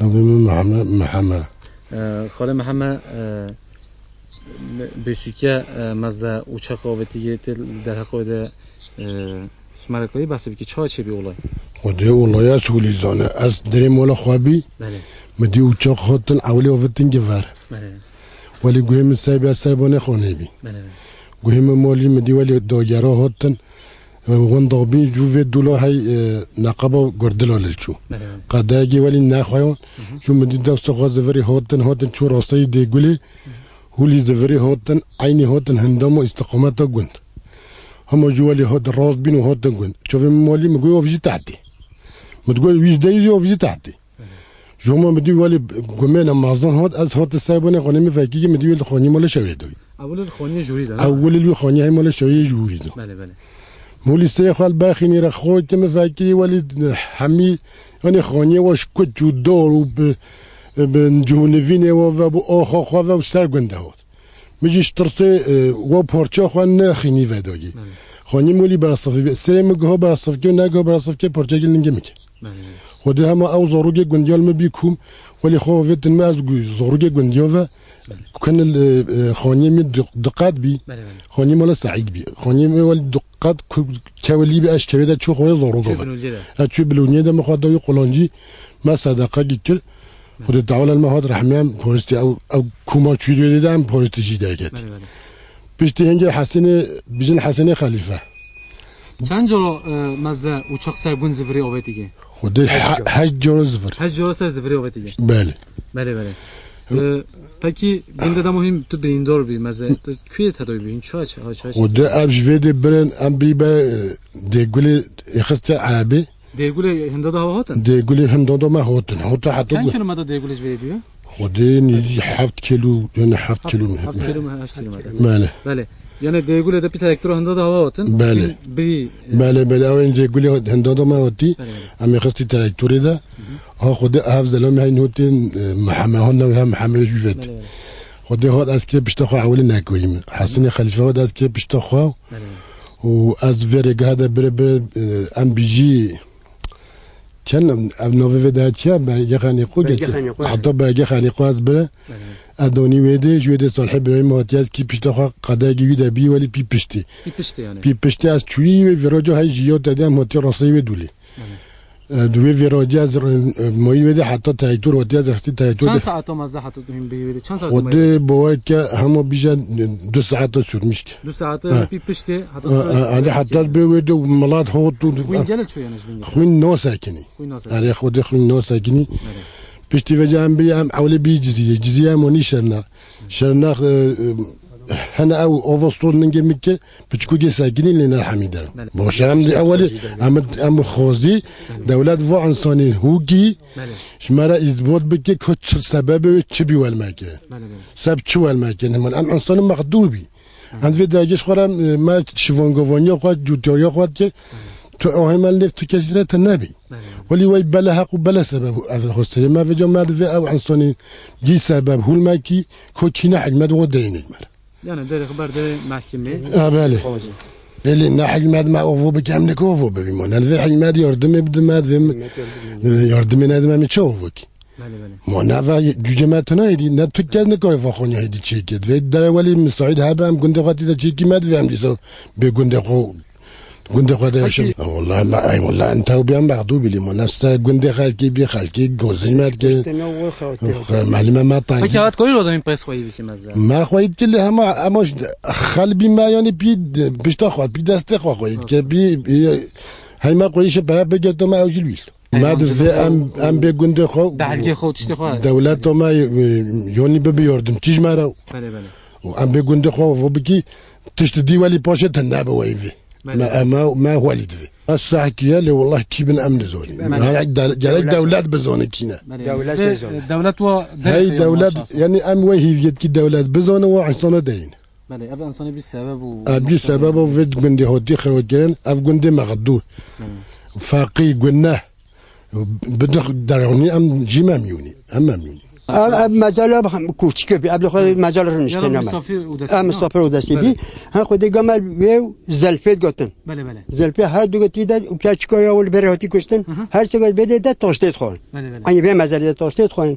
محمد خاله محمد بسیکه مزده uçak kuvveti در حقیقت شمارکایی بحث بی که چه بی اولای خود اولای از هولیزانه از دریم ولا خوابی مدی uçak هاتن اولی وقتن جوار ولی گویم سایب از سربانه خانه بی گویم مالی مدی ولی داجرا هاتن وندابی جوه دولا های نقابه گردلا للشو قداگی ولی نخواهن شو مدی دست غاز وری هاتن شو راستای دیگولی هولی زفری هاتن عینی هاتن هندام استقامت گند هم جوالی هات راست بینو هاتن گند شوفي مالي مقول وفيجي تحتي متقول ويش دايجي وفيجي تحتي جو ما مدي والي قمنا معظم هات از هات السربانه قانمي فاكي مدي الخوني مال شويدو اول الخوني جوريدا اول الخوني هي مال شويه جوريدا بله مولي سيخ الباخيني رخوت تم فاكي والي حمي انا خوني واش كنت دور بنجونفيني وابو اخو خو سرگنده هات میجیش ترسه و پارچه خوان خینی ودایی خانی مولی براسفی سرم گه براسف که نه گه براسف که پارچه گل نگه میکنه خود هم او زاروگ گندیال مبیکم ولی خو وقت ما از زاروگ گندیاوه کن خانی می دقت بی خانی مال سعید بی خانی مال دقت کولی بی اش کویده چه خوی زاروگه چه بلونیه ده مخاطبی قلنجی ما صدقه گیتر خود تعالی المهاد رحمان پوستی او کوما چوری دیدم پوستی چی درگت پیشتی هنگه بیشتر حسن خلیفه چند جلو مزده uçak سربون زفری آوردیه خود 8 جلو زفر 8 جلو سر زفری آوردیه بله پکی گنده مهم تو بیندار بی مزده کیه تداوی بین چه خود ابجوید برن ام بی به دیگولی اخست عربی دیگولی هنداده هوا هاتن دیگولی هنداده ما هاتن حتی چند کیلومتر دیگولیش ویدیو خودی نیزی 7 کیلو یعنی 7 کیلومتر 7 کیلومتر بله یعنی دیگولی ده پیت الکترو هنداده هوا هاتن بله اون دیگولی هنداده ما هاتی امی خستی تراکتوری ده ها خودی حفظ لام هاین هاتین محمد هان و هم محمد جوفت خودی هات از که بشتاخو اولی نکویم حسن خلیفه هات از که بشتاخو و از ورگه ده بره ام بیجی كان نوفي داتشا باقي خانيقو حتى باقي خانيقو از بره ادوني ويدي جويدي صالح ابراهيم موتياز كي بيشتخ قدا جويدا بي ولي بي بيشتي يعني بي بيشتي از تشوي فيروجو هاي جيو تدام موتي راسي ودولي دوي فيروجي از موي ويدي حتى تايتور وتياز اختي تايتور چند ساعت مزده حطيتهم بي چند ساعت خود بوك همو بيجا 2 ساعات سورمش 2 ساعات بي بيشتي حتى بيودو ملات هوت وين جلت شو يعني خوين نو ساكني على خود خوين نو ساكني بيشتي فجأة بي ام حوالي بي جزية موني شرنا هنا او اوفستول نجي مكه بتشكوجي ساكنين لنا حميدة باش عمدي اولي ام خوزي دولات فو انساني هوجي شمارا ازبوط بكي كوتش سبب تشبي والماكي سبب تشو والماكي من ام انسان مخدوبي عند في داجش خورم ما شفونغوفونيا خو جوتوريا خو تو اوهم لفت تو كثيره النبي ولي وي بلا حق وبلا سبب هذا ما في جماعه في او انساني جي سبب هو الماكي كوتشينا حجمد وديني المر يعني داري خبر داري محكمة بالي اللي نحج ماد ما أوفو بكامل كوفو ببيمون هل في حج ماد يردم يبدم ماد في يردم ناد ما متشوفك ما نافع جماعتنا يدي نتوكل نكره فخوني هيدي تشيكت في الدار ولي مساعد هذا أم كنت قاتي تشيكي ماد في أم ديسو بكنت خو كنت قاتي شيء والله ما والله أنت وبيان بعضو بلي مناسة كنت خالكي بخالكي جوزين ماد كي معلومة ما طاي فكرت كل الوضع من بس خوي بكي مزدا ما خويت كله ما أمش خالبي ما يعني بيد بيشتاخو بيدست خويت كبي هاي ما قريش بقى بجد ما أوجلويل ما دفع أم بيجند خو بعدك خو تشتخو دولات ما يوني ببيوردم تيج مارو وأم بيجند خو وبكي تشتدي ولي باشة النابة ويفي ما هو اللي تفي الساعة كيا اللي والله كي بن أمن زوني جالك دولات بزوني كينا دولات هاي دولات يعني أم وهي في كي دولات بزوني وعصنا دين بله أبدا إنساني بالسبب أبي سبب وفيد جندي هودي خروجين أف جندي مغدور فاقي قلنا بدخ دروني أم جماميوني أماميوني مزال کوچیک بی ابل خود مزال رو نشته نم مسافر و دستی بی ها خود گمال و زلفت گفتن بله بله زلفه هر دو گتی داد و کچکای اول برهاتی کشتن هر سگال بده داد تاشتید خورن بله بله انی به مزال تاشتید خورن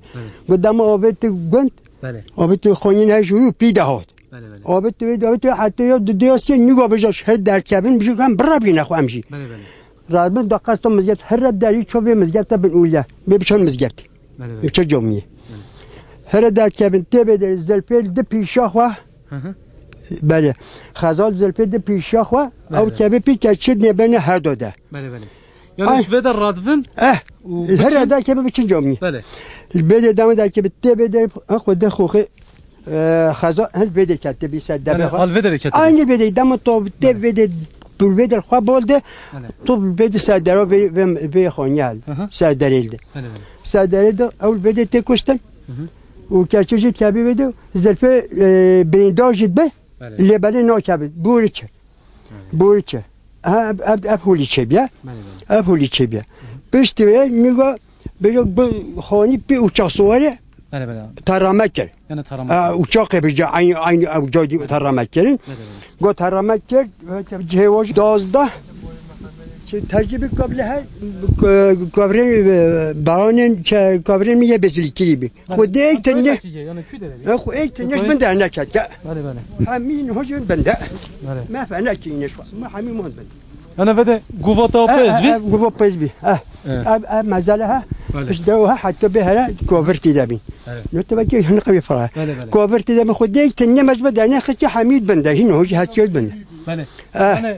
قدام آبت گند بله آبت خونین هجوی پیدا هات بله بله آبت حتی یا دیاسی نگاه بجاش هر در کابین بشه کم برا بینه خو امشی بله بله رادم دقیقاً مزگت هر دری چوبه مزگت تا بن اوله ببچون مزگت بله بله بچه جمعیه هر در کابین تبه در زلفل د پیشا خو بله خزال زلفل د پیشا خو او کابین پی کچید نبنه هر دوده بله بله yani şveder radvin her der kابین بچن جمعیه بله بده دام در کابین تبه در خود خوخه خزال هل بده کته بی صد yani alveder kete aynı bede dam تو تبه بده خو بولده تو بده سردار به خانیال سرداریلده سرداریلده اول بده تکشتن و کچیجی کبی بده زلفه برینداجید به لبله ناکبید بورچه اب هولی چه بیا اب هولی چه بیا پشت به میگه بگه خانی به uçak سواره بله بله ترامک کرد yani taramak uçak yapacak aynı uçağı taramak کرد گو ترامک کرد جهواج 12 ترجمه قبل ها کابرین برانن که کابرین میگه بسیاری بی خود یک تنه خود یک تنهش بنده نکرد بله بله همین هجوم بنده ما فعلا کینش ما همین مهند بنده انا بده قوة بي قوة بي مازالها اشدوها حتى بها كوفرتي دابين نتبكي هنا قوي فرع كوفرتي دابين خد یک تنه مجبد انا خدت حميد بنده هنا هو هاتيل بنده بله انا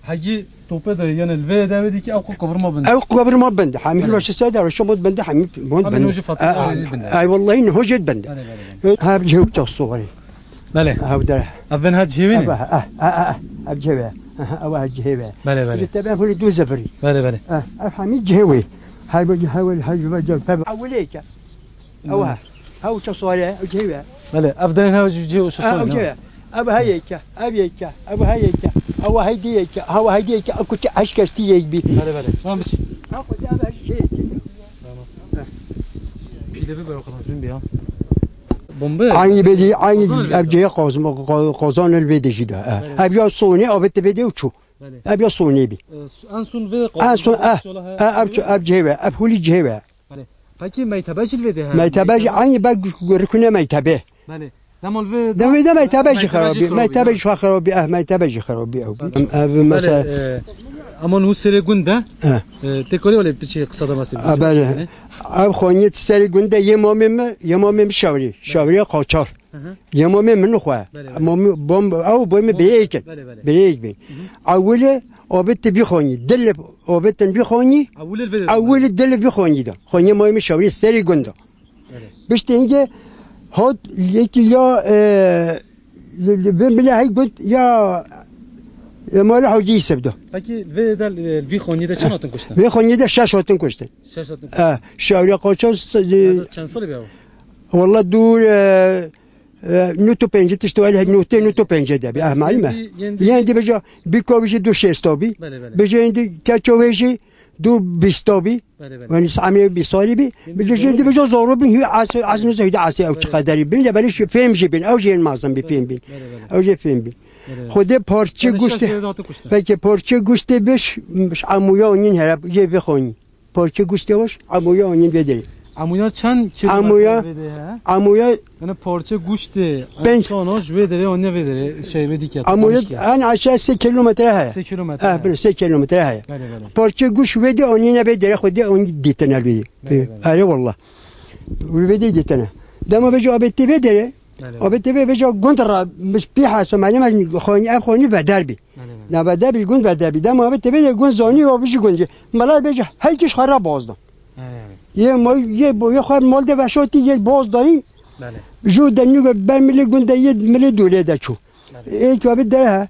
هجي توبه ده يعني الفي ده بدي كي او قبر بند او قبر ما بند حميد واش ساده واش مود بند حميد مود بند اي والله انه هو جد بند ها بجيب تصوري بله ها بدر افن هجيبيني ابجيبه او هجيبه بله بله تبع هو دو زفري بله بله حميد جهوي هاي بجي اوليك اوها هاو تصوري جهوي بله افضل هاو جي وش صوري ابو هيك ابيك ابو هيك او هيديك هو هيديك اكو اشكستي يبي بله بله تمام بچ اخذ ابا شيء تمام پیله ببر خلاص بین بیا بمبه عيني بدي عيني ابجي قازان البيدي جدا ابيا صوني ابت بدي وشو ابيا صوني بي انسون في انسون ابجيبه ابولي جيبه بله peki meytebej الفيدي ميتبج عيني بق ركنه ميتبه بله دمال في دم ميتبج خرابي ميتبج خرابي ميتبج خرابي او مثلا اما هو سری گنده تکوری ولی پیچی قصه دماسی بله اب خونیت سری گنده یمامم شاوری قاچار یمامم منو خواه بوم او بوم بیک بی اوله آبت بخونی دل آبت بخونی اول دل بخونی دا خونی مایم شاوری سری گنده بشت اینکه هاد یکی یا بله هی گند یا مال حاجی سبده. Peki ve خونیده چند آتن کشتن؟ ve خونیده 6 آتن کشتن. 6 آتن کشتن. شاوری قاچار چند سالی بیاو؟ والله دور نوتو پنجه تشتوال نوتو پنجه ده به معلومه. یعنی بجا بیکاویش دو شستابی. بجا یعنی کچویشی دو بیستابی. یعنی سامی بیسالی بی. بجا یعنی بجا زارو بین هی از نزهیده عاصی او چقدری بین لبلیش فهم جی بین او جین مازن بی فهم بین. او جی فهم بین. خود پارچه گوشته پکی پارچه گوشته بش عمویا اونین هرب یه بخونی پارچه گوشته باش عمویا اونین بدری عمویا چند کیلومتر عمویا یعنی پارچه گوشته انساناش بدره اون بدره şey بدی که عمویا ان عشاء 3 کیلومتر هست 3 کیلومتر بله 3 کیلومتر هست پارچه گوش بدی اونین بدره خود اون دیتنه بدی آره والله بدی دیتنه دما بجو ابتی بدره آبت بجا گند را مش بیحس و معلومه خونی اب خونی بدر بی نه بدر بی گند بدر بی دم آبت به گند زانی و بیش گند ملت بجا هر کیش خراب بازدم یه ما یه خود مال ده وشاتی یه باز داریم جو دنیو بر ملی گند یه ملی دوله ده چو ایک آبت ده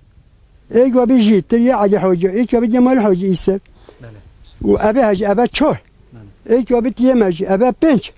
ایک آبت جیت یه علی حاجه ایک آبت جمال حاجه ایسه و ابه حاجه ابه چهار ایک آبت یه ماجی ابه 5